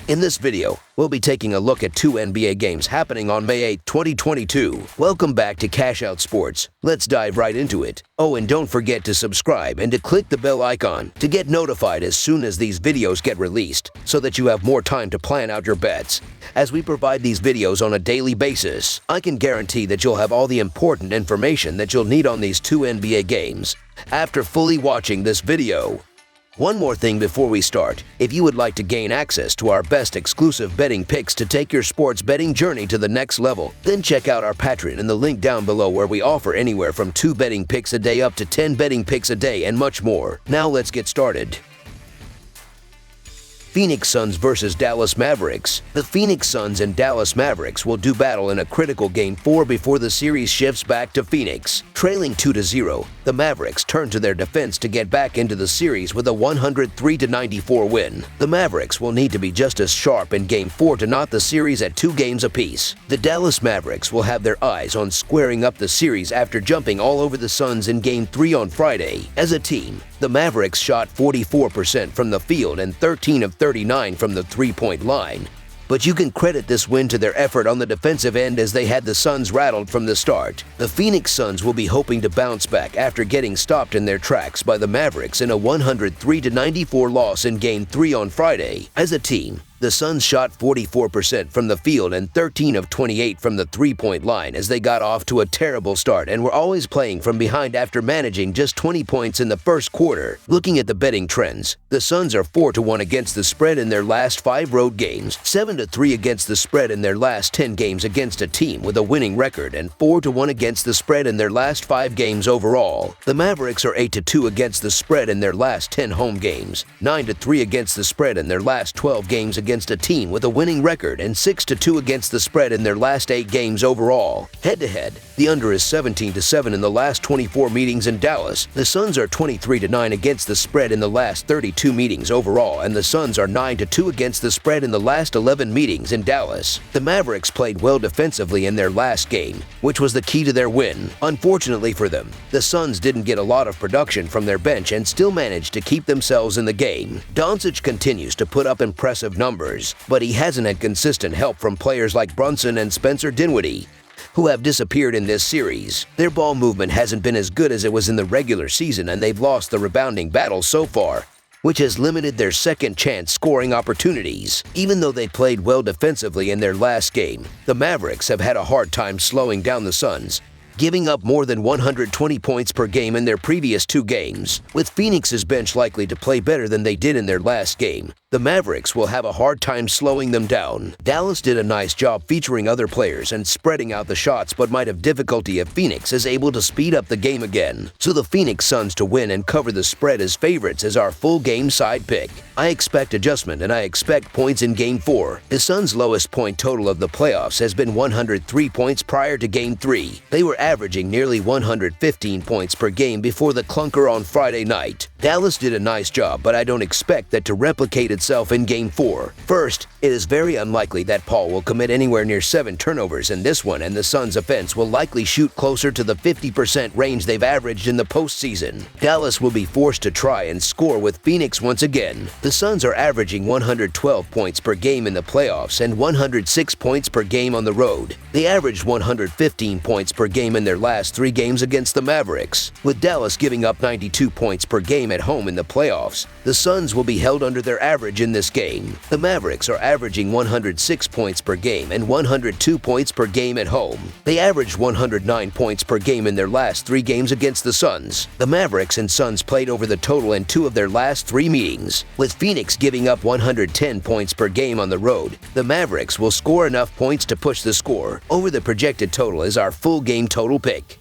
In this video, we'll be taking a look at two NBA games happening on May 8, 2022. Welcome back to Cash Out Sports. Let's dive right into it. Oh, and don't forget to subscribe and to click the bell icon to get notified as soon as these videos get released, so that you have more time to plan out your bets. As we provide these videos on a daily basis, I can guarantee that you'll have all the important information that you'll need on these two NBA games after fully watching this video. One more thing before we start. If you would like to gain access to our best exclusive betting picks to take your sports betting journey to the next level, then check out our Patreon in the link down below, where we offer anywhere from 2 betting picks a day up to 10 betting picks a day and much more. Now let's get started. Phoenix Suns versus Dallas Mavericks. The Phoenix Suns and Dallas Mavericks will do battle in a critical Game 4 before the series shifts back to Phoenix. Trailing 2-0, the Mavericks turn to their defense to get back into the series with a 103-94 win. The Mavericks will need to be just as sharp in Game 4 to knot the series at 2 games apiece. The Dallas Mavericks will have their eyes on squaring up the series after jumping all over the Suns in Game 3 on Friday. As a team, the Mavericks shot 44% from the field and 13 of 39 from the three-point line. But you can credit this win to their effort on the defensive end, as they had the Suns rattled from the start. The Phoenix Suns will be hoping to bounce back after getting stopped in their tracks by the Mavericks in a 103-94 loss in Game 3 on Friday. As a team, the Suns shot 44% from the field and 13 of 28 from the three-point line as they got off to a terrible start and were always playing from behind after managing just 20 points in the first quarter. Looking at the betting trends, the Suns are 4-1 against the spread in their last 5 road games, 7-3 against the spread in their last 10 games against a team with a winning record, and 4-1 against the spread in their last 5 games overall. The Mavericks are 8-2 against the spread in their last 10 home games, 9-3 against the spread in their last 12 games against a team with a winning record, and 6-2 against the spread in their last 8 games overall. Head-to-head, the under is 17-7 in the last 24 meetings in Dallas. The Suns are 23-9 against the spread in the last 32 meetings overall, and the Suns are 9-2 against the spread in the last 11 meetings in Dallas. The Mavericks played well defensively in their last game, which was the key to their win. Unfortunately for them, the Suns didn't get a lot of production from their bench and still managed to keep themselves in the game. Doncic continues to put up impressive numbers, but he hasn't had consistent help from players like Brunson and Spencer Dinwiddie, who have disappeared in this series. Their ball movement hasn't been as good as it was in the regular season, and they've lost the rebounding battle so far, which has limited their second chance scoring opportunities. Even though they played well defensively in their last game, the Mavericks have had a hard time slowing down the Suns, giving up more than 120 points per game in their previous 2 games. With Phoenix's bench likely to play better than they did in their last game, the Mavericks will have a hard time slowing them down. Dallas did a nice job featuring other players and spreading out the shots, but might have difficulty if Phoenix is able to speed up the game again. So the Phoenix Suns to win and cover the spread as favorites is our full game side pick. I expect adjustment, and I expect points in Game 4. The Suns' lowest point total of the playoffs has been 103 points prior to Game 3. They were averaging nearly 115 points per game before the clunker on Friday night. Dallas did a nice job, but I don't expect that to replicate itself in Game 4. First, it is very unlikely that Paul will commit anywhere near 7 turnovers in this one, and the Suns' offense will likely shoot closer to the 50% range they've averaged in the postseason. Dallas will be forced to try and score with Phoenix once again. The Suns are averaging 112 points per game in the playoffs and 106 points per game on the road. They averaged 115 points per game in their last 3 games against the Mavericks. With Dallas giving up 92 points per game at home in the playoffs, the Suns will be held under their average in this game. The Mavericks are averaging 106 points per game and 102 points per game at home. They averaged 109 points per game in their last 3 games against the Suns. The Mavericks and Suns played over the total in 2 of their last 3 meetings. With Phoenix giving up 110 points per game on the road, the Mavericks will score enough points to push the score over the projected total is our full game total pick.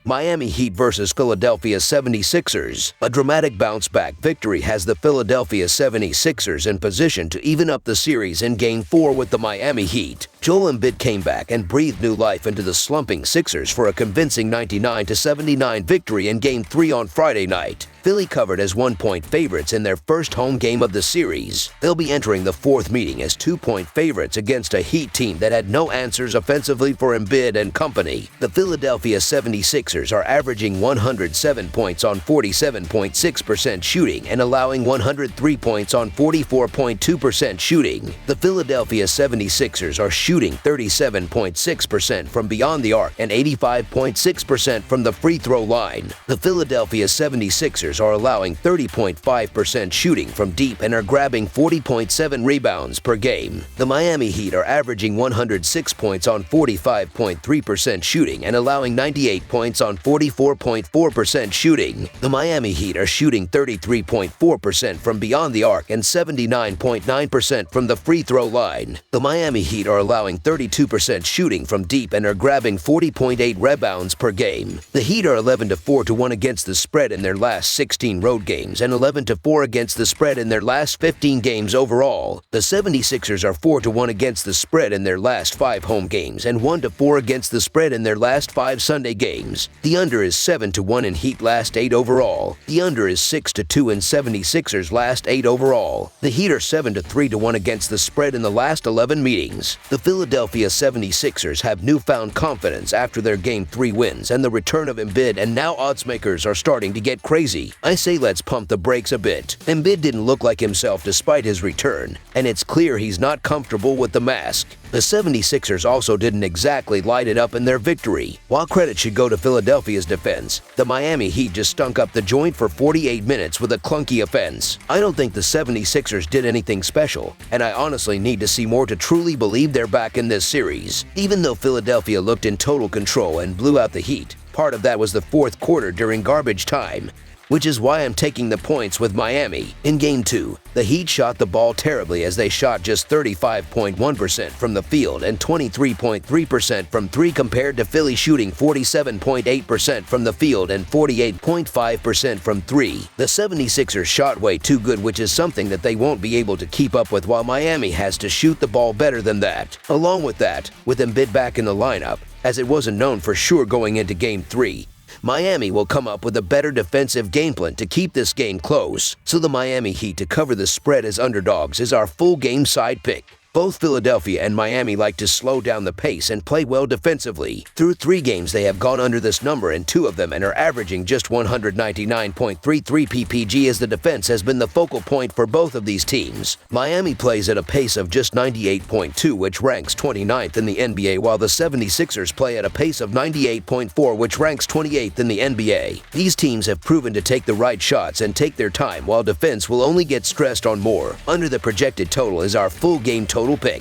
Miami Heat versus Philadelphia 76ers. A dramatic bounce-back victory has the Philadelphia 76ers in position to even up the series in Game 4 with the Miami Heat. Joel Embiid came back and breathed new life into the slumping Sixers for a convincing 99-79 victory in Game 3 on Friday night. Philly covered as 1-point favorites in their first home game of the series. They'll be entering the fourth meeting as 2-point favorites against a Heat team that had no answers offensively for Embiid and company. The Philadelphia 76ers are averaging 107 points on 47.6% shooting and allowing 103 points on 44.2% shooting. The Philadelphia 76ers are shooting 37.6% from beyond the arc and 85.6% from the free throw line. The Philadelphia 76ers are allowing 30.5% shooting from deep and are grabbing 40.7 rebounds per game. The Miami Heat are averaging 106 points on 45.3% shooting and allowing 98 points on 44.4% shooting. The Miami Heat are shooting 33.4% from beyond the arc and 79.9% from the free throw line. The Miami Heat are allowing 32% shooting from deep and are grabbing 40.8 rebounds per game. The Heat are 11-4-1 against the spread in their last 16 road games and 11-4 against the spread in their last 15 games overall. The 76ers are 4-1 against the spread in their last 5 home games and 1-4 against the spread in their last 5 Sunday games. The under is 7-1 in Heat last 8 overall. The under is 6-2 in 76ers last 8 overall. The Heat are 7-3-1 against the spread in the last 11 meetings. The Philadelphia 76ers have newfound confidence after their Game 3 wins and the return of Embiid, and now odds makers are starting to get crazy. I say let's pump the brakes a bit. Embiid didn't look like himself despite his return, and it's clear he's not comfortable with the mask. The 76ers also didn't exactly light it up in their victory. While credit should go to Philadelphia's defense, the Miami Heat just stunk up the joint for 48 minutes with a clunky offense. I don't think the 76ers did anything special, and I honestly need to see more to truly believe they're back in this series. Even though Philadelphia looked in total control and blew out the Heat, part of that was the fourth quarter during garbage time, which is why I'm taking the points with Miami. In Game 2, the Heat shot the ball terribly as they shot just 35.1% from the field and 23.3% from 3 compared to Philly shooting 47.8% from the field and 48.5% from 3. The 76ers shot way too good, which is something that they won't be able to keep up with, while Miami has to shoot the ball better than that. Along with that, with Embiid back in the lineup, as it wasn't known for sure going into Game 3, Miami will come up with a better defensive game plan to keep this game close, so the Miami Heat to cover the spread as underdogs is our full game side pick. Both Philadelphia and Miami like to slow down the pace and play well defensively. Through 3 games, they have gone under this number in 2 of them and are averaging just 199.33 ppg, as the defense has been the focal point for both of these teams. Miami plays at a pace of just 98.2, which ranks 29th in the NBA, while the 76ers play at a pace of 98.4, which ranks 28th in the NBA. These teams have proven to take the right shots and take their time, while defense will only get stressed on more. Under the projected total is our full game total pick.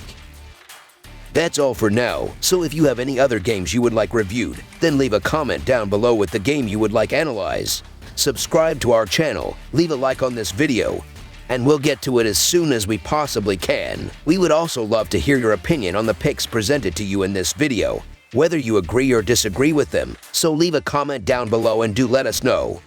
That's all for now, so if you have any other games you would like reviewed, then leave a comment down below with the game you would like analyzed. Subscribe to our channel, leave a like on this video, and we'll get to it as soon as we possibly can. We would also love to hear your opinion on the picks presented to you in this video, whether you agree or disagree with them, so leave a comment down below and do let us know.